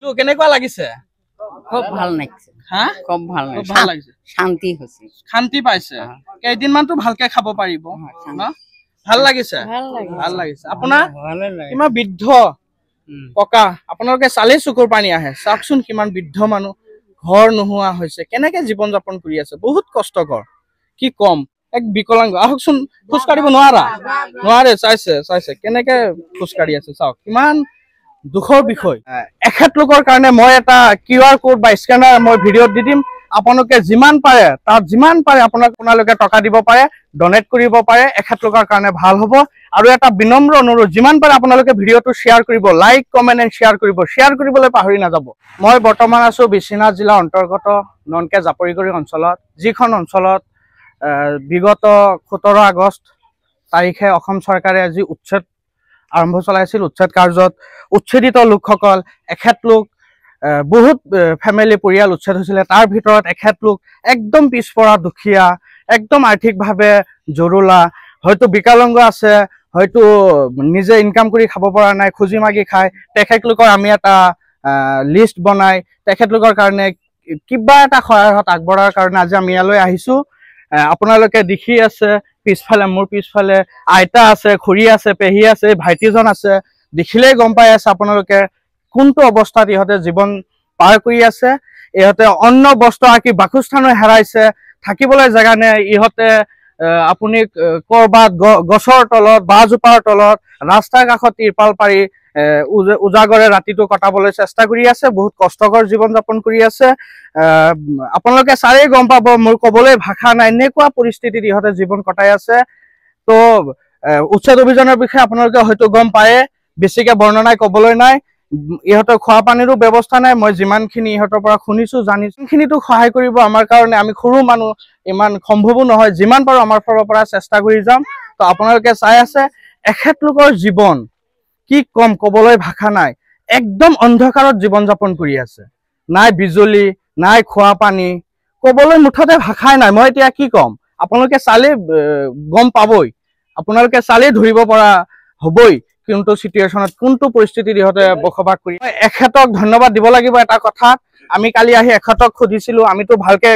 তো কেনেকুৱা লাগিছে? খুব ভাল লাগিছে। হা খুব ভাল খুব ভাল লাগিছে। শান্তি হৈছে। শান্তি পাইছে। কেইদিনমানতো ভালকে খাব পাৰিব ন? ভাল লাগিছে? ভাল লাগিছে। আপোনাৰ কিমান বৃদ্ধ ককা, আপোনালোকে চালেই চকুৰ পানী আহে। চাওকচোন কিমান বৃদ্ধ মানুহ, ঘৰ নোহোৱা হৈছে, কেনেকে জীৱন যাপন কৰি আছে, বহুত কষ্টকৰ। কি কম, এক বিকলাংগ। আহকচোন, খোজ কাঢ়িব নোৱাৰে। চাইছে কেনেকে খোজ কাঢ়ি আছে, চাওক কিমান দুখৰ বিষয়। এখেতলোকৰ কাৰণে মই এটা QR কোড বা স্কেনাৰ মই ভিডিঅ'ত দি দিম। আপোনালোকে যিমান পাৰে তাত আপোনালোকে টকা দিব পাৰে, ডনেট কৰিব পাৰে। এখেতলোকৰ কাৰণে ভাল হ'ব। আৰু এটা বিনম্ৰ অনুৰোধ, যিমান পাৰে আপোনালোকে ভিডিঅ'টো শ্বেয়াৰ কৰিব, লাইক কমেণ্ট এণ্ড শ্বেয়াৰ কৰিব। শ্বেয়াৰ কৰিবলৈ পাহৰি নাযাব। মই বৰ্তমান আছো বিশ্বনাথ জিলাৰ অন্তৰ্গত ননকে জাপৰিগুৰি অঞ্চলত, যিখন অঞ্চলত বিগত 17 আগষ্ট তাৰিখে অসম চৰকাৰে যি উচ্ছেদ আৰম্ভ চলাইছিল। উচ্ছেদ কাৰ্যত উচ্ছেদিত লোকসকল, এখেতলোক বহুত ফেমিলি পৰিয়াল উচ্ছেদ হৈছিলে। তাৰ ভিতৰত এখেতলোক একদম পিছপৰা দুখীয়া, একদম আৰ্থিকভাৱে জৰুলা, হয়তো বিকলাংগ আছে, হয়তো নিজে ইনকাম কৰি খাব পৰা নাই, খুজি মাগি খায়। তেখেতলোকৰ আমি এটা লিষ্ট বনাই তেখেতলোকৰ কাৰণে কিবা এটা সহায়ৰ হাত আগবঢ়াৰ কাৰণে আজি আমি ইয়ালৈ আহিছোঁ। আপোনালোকে দেখি আছে পিছফালে, মোৰ পিছফালে আইতা আছে, খুৰী আছে, পেহী আছে, ভাইটিজন আছে। দেখিলেই গম পাই আছে আপোনালোকে কোনটো অৱস্থাত ইহঁতে জীৱন পাৰ কৰি আছে। ইহঁতে অন্ন বস্ত্ৰ আঁকি বাসস্থানো হেৰাইছে, থাকিবলৈ জেগা নাই। ইহঁতে আপুনি কৰবাত গছৰ তলত, বাঁহজোপাৰ তলত, ৰাস্তাৰ কাষত তিৰপাল পাৰি উজাগৰে ৰাতিটো কটাবলৈ চেষ্টা কৰি আছে। বহুত কষ্টকৰ জীৱন যাপন কৰি আছে। আপোনালোকে চালেই গম পাব, মোৰ ক'বলৈ ভাষা নাই, এনেকুৱা পৰিস্থিতিত ইহঁতে জীৱন কটাই আছে। তো উচ্ছেদ অভিযানৰ বিষয়ে আপোনালোকে হয়তো গম পায়ে, বেছিকে বৰ্ণনাই ক'বলৈ নাই। ইহঁতৰ খোৱা পানীৰো ব্যৱস্থা নাই। মই যিমানখিনি ইহঁতৰ পৰা শুনিছোঁ, জানিছোঁ, সেইখিনিতো সহায় কৰিব আমাৰ কাৰণে। আমি সৰু মানুহ, ইমান সম্ভৱো নহয়। যিমান পাৰোঁ আমাৰ ফালৰ পৰা চেষ্টা কৰি যাম। তো আপোনালোকে চাই আছে এখেতলোকৰ জীৱন, কি কম, ক'বলৈ ভাষা নাই। একদম অন্ধকাৰত জীৱন যাপন কৰি আছে। নাই বিজুলী, নাই খোৱা পানী, ক'বলৈ মুঠতে ভাষাই নাই। মই এতিয়া কি ক'ম, আপোনালোকে চালেই গম পাবই, আপোনালোকে চালেই ধৰিব পৰা হ'বই কোনটো চিটুৱেশ্যনত, কোনটো পৰিস্থিতিত ইহঁতে বসবাস কৰি। এখেতক ধন্যবাদ দিব লাগিব এটা কথাত। আমি কালি আহি এখেতক সুধিছিলোঁ, আমিতো ভালকে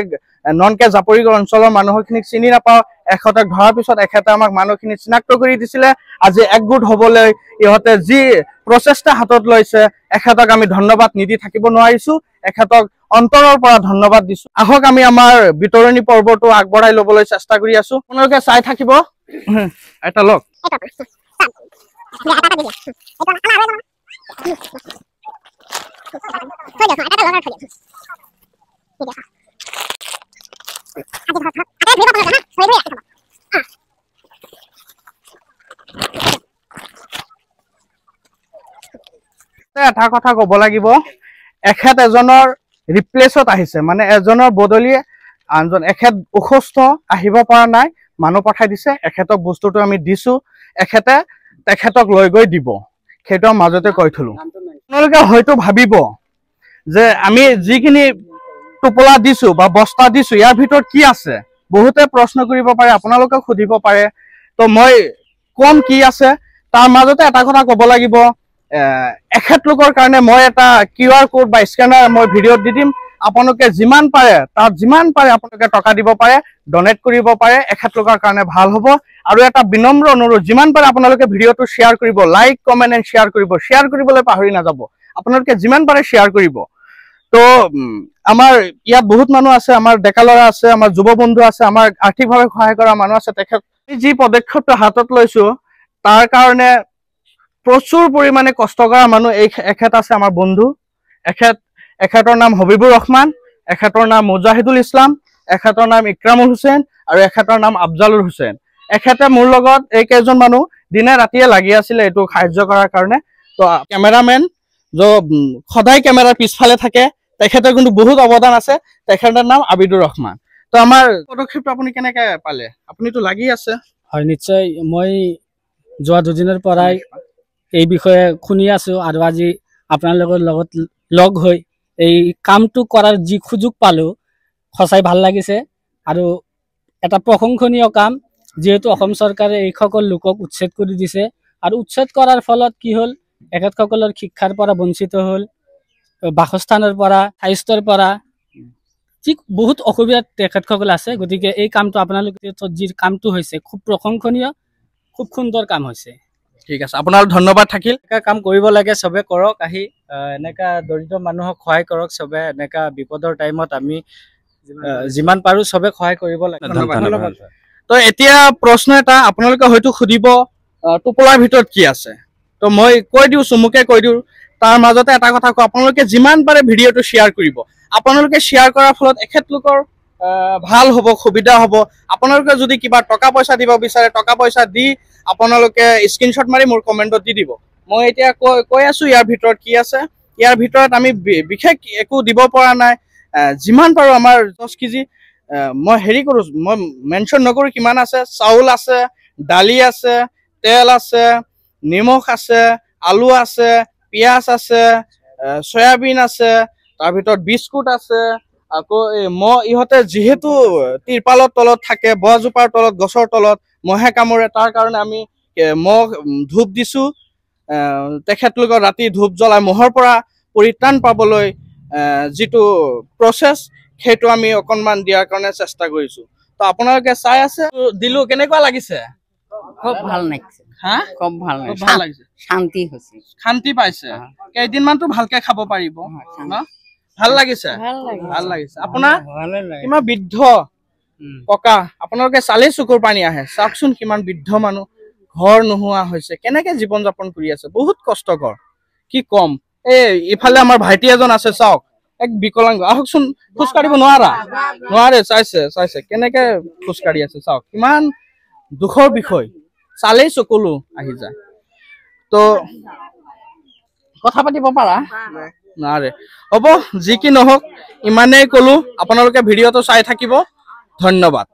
ননকে জাপৰিগুৰি অঞ্চলৰ মানুহখিনিক চিনি নাপাওঁ। এখেতক ধৰাৰ পিছত এখেতে আমাক মানুহখিনি চিনাক্ত কৰি দিছিলে। আজি একগোট হ'বলৈ ইহঁতে যি প্ৰচেষ্টা হাতত লৈছে, এখেতক আমি ধন্যবাদ নিদি থাকিব নোৱাৰিছোঁ। এখেতক অন্তৰৰ পৰা ধন্যবাদ দিছোঁ। আহক আমি আমাৰ বিতৰণী পৰ্বটো আগবঢ়াই ল'বলৈ চেষ্টা কৰি আছোঁ। আপোনালোকে চাই থাকিব। এটা লওক। এটা কথা ক'ব লাগিব, এখেত এজনৰ ৰিপ্লেচত আহিছে, মানে এজনৰ বদলি আনজন। এখেত অসুস্থ, আহিব পৰা নাই, মানুহ পঠাই দিছে। এখেতক বস্তুটো আমি দিছোঁ, এখেতে তেখেতক লৈ গৈ দিব। সেইটো মাজতে কৈ থলো। আপোনালোকে হয়তো ভাবিব যে আমি যিখিনি টোপোলা দিছোঁ বা বস্তা দিছোঁ, ইয়াৰ ভিতৰত কি আছে। বহুতে প্ৰশ্ন কৰিব পাৰে, আপোনালোকক সুধিব পাৰে। তো মই কম কি আছে। তাৰ মাজতে এটা কথা ক'ব লাগিব, এখেতলোকৰ কাৰণে মই এটা QR কোড বা স্কেনাৰ মই ভিডিঅ'ত দি দিম। আপোনালোকে যিমান পাৰে আপোনালোকে টকা দিব পাৰে, ডনেট কৰিব পাৰে। এখেতলোকৰ কাৰণে ভাল হ'ব। আৰু এটা বিনম্ৰ অনুৰোধ, যিমান পাৰে আপোনালোকে ভিডিঅ'টো শ্বেয়াৰ কৰিব, লাইক কমেণ্ট এণ্ড শ্বেয়াৰ কৰিব। শ্বেয়াৰ কৰিবলৈ পাহৰি নাযাব। আপোনালোকে যিমান পাৰে শ্বেয়াৰ কৰিব। তো আমাৰ ইয়াত বহুত মানুহ আছে, আমাৰ ডেকা ল'ৰা আছে, আমাৰ যুৱ বন্ধু আছে, আমাৰ আৰ্থিকভাৱে সহায় কৰা মানুহ আছে। তেখেত যি পদক্ষেপটো হাতত লৈছোঁ, তাৰ কাৰণে প্ৰচুৰ পৰিমাণে কষ্ট কৰা মানুহ এখেত আছে, আমাৰ বন্ধু। এখেতৰ নাম হবিবুৰ ৰহমান, এখেতৰ নাম মুজাহিদুল ইছলাম, এখেতৰ নাম ইক্ৰামুল হুছেইন আৰু এখেতৰ নাম আফজালুল হুছেইন। এখেতে মোৰ লগত এইকেইজন মানুহ দিনে ৰাতিয়ে লাগি আছিলে এইটো সাহায্য কৰাৰ কাৰণে। তো কেমেৰামেন সদায় কেমেৰাৰ পিছফালে থাকে, তেখেতৰ কিন্তু বহুত অৱদান আছে। তেখেতৰ নাম আবিদুৰ ৰহমান। তো আমাৰ পদক্ষেপটো আপুনি কেনেকৈ পালে? আপুনিতো লাগি আছে। হয়, নিশ্চয়। মই যোৱা দুদিনৰ পৰাই এই বিষয়ে শুনি আছোঁ, আৰু আজি আপোনালোকৰ লগত লগ হৈ এই কামটো কৰাৰ যি সুযোগ পালোঁ, সঁচাই ভাল লাগিছে। আৰু এটা প্ৰশংসনীয় কাম, যিহেতু অসম চৰকাৰে এইসকল লোকক উচ্ছেদ কৰি দিছে। আৰু উচ্ছেদ কৰাৰ ফলত কি হ'ল, এখেতসকলৰ শিক্ষাৰ পৰা বঞ্চিত হ'ল, বাসস্থানৰ পৰা স্বাস্থ্যৰ পৰা ঠিক বহুত অসুবিধা তেখেতসকল আছে। গতিকে এই কামটো আপোনালোকে যি কামটো হৈছে খুব প্ৰশংসনীয়, খুব সুন্দৰ কাম হৈছে। ঠিক আছে, আপোনাৰ ধন্যবাদ থাকিল। কাম কৰিব লাগে, চবে কৰক, আহি এনেকা দৰিদ্ৰ মানুহক সহায় কৰক। চবে এনেকা বিপদৰ টাইমত আমি যিমান পাৰো চবে সহায় কৰিব লাগে। ধন্যবাদ। তো এতিয়া প্ৰশ্ন এটা আপোনালোকে হয়তো সুধিব, টোপোলাৰ ভিতৰত কি আছে। তো মই কৈ দিওঁ, চমুকে কৈ দিওঁ। তাৰ মাজতে এটা কথা কওঁ, আপোনালোকে যিমান পাৰে ভিডিঅ'টো শ্বেয়াৰ কৰিব। আপোনালোকে শ্বেয়াৰ কৰাৰ ফলত এখেতলোকৰ ভাল হ'ব, সুবিধা হ'ব। আপোনালোকে যদি কিবা টকা পইচা দিব বিচাৰে, টকা পইচা দি আপোনালোকে স্ক্ৰীনশ্বট মাৰি মোৰ কমেণ্টত দি দিব। মই এতিয়া কৈ আছো ইয়াৰ ভিতৰত কি আছে। ইয়াৰ ভিতৰত আমি বিশেষ একো দিব পৰা নাই। যিমান পাৰো আমাৰ 10 কেজি মই হেৰি কৰোঁ, মই মেনশ্যন নকৰোঁ কিমান আছে। চাউল আছে, দালি আছে, তেল আছে, নিমখ আছে, আলু আছে, পিঁয়াজ আছে, চয়াবিন আছে, তাৰ ভিতৰত বিস্কুট আছে। আকৌ ইহঁতে যিহেতু তিৰপালৰ তলত থাকে, বজোপাৰ তলত, গছৰ তলত মহে কামোৰে, তাৰ কাৰণে আমি ধূপ দিছো। তেখেতলোকৰ ৰাতি ধূপ জ্বলাই মহৰ পৰা পৰিত্ৰাণ পাবলৈ যিটো প্ৰচেছ, সেইটো আমি অকণমান দিয়াৰ কাৰণে চেষ্টা কৰিছো। তো আপোনালোকে চাই আছে, দিলো। কেনেকুৱা লাগিছে? খুব ভাল লাগিছে। হা, খুব ভাল লাগিছে। শান্তি হৈছে, শান্তি পাইছে। কেইদিনমানতো ভালকে খাব পাৰিব ন? ভাল লাগিছে, ভাল লাগিছে। আপোনাৰ কিমান বৃদ্ধ ককা, আপোনালোকে চালেই চকুৰ পানী আহে। চাওকচোন কিমান বৃদ্ধ মানুহ, ঘৰ নোহোৱা হৈছে, কেনেকে জীৱন যাপন কৰি আছে। বহুত কষ্টকৰ, কি কম। ইফালে আমাৰ ভাইটি এজন আছে, চাওক, এক বিকলাংগ। আহকচোন, খোজকাঢ়িব নোৱাৰে। চাইছে কেনেকে খোজকাঢ়ি আছে, চাওক, কিমান দুখৰ বিষয়। চালেই চকুলো আহি যায়। তো কথা পাতিব পাৰা নোৱাৰে। হ'ব, যি কি নহওক, ইমানেই কলো। আপোনালোকে ভিডিঅ'টো চাই থাকিব। ধন্যবাদ।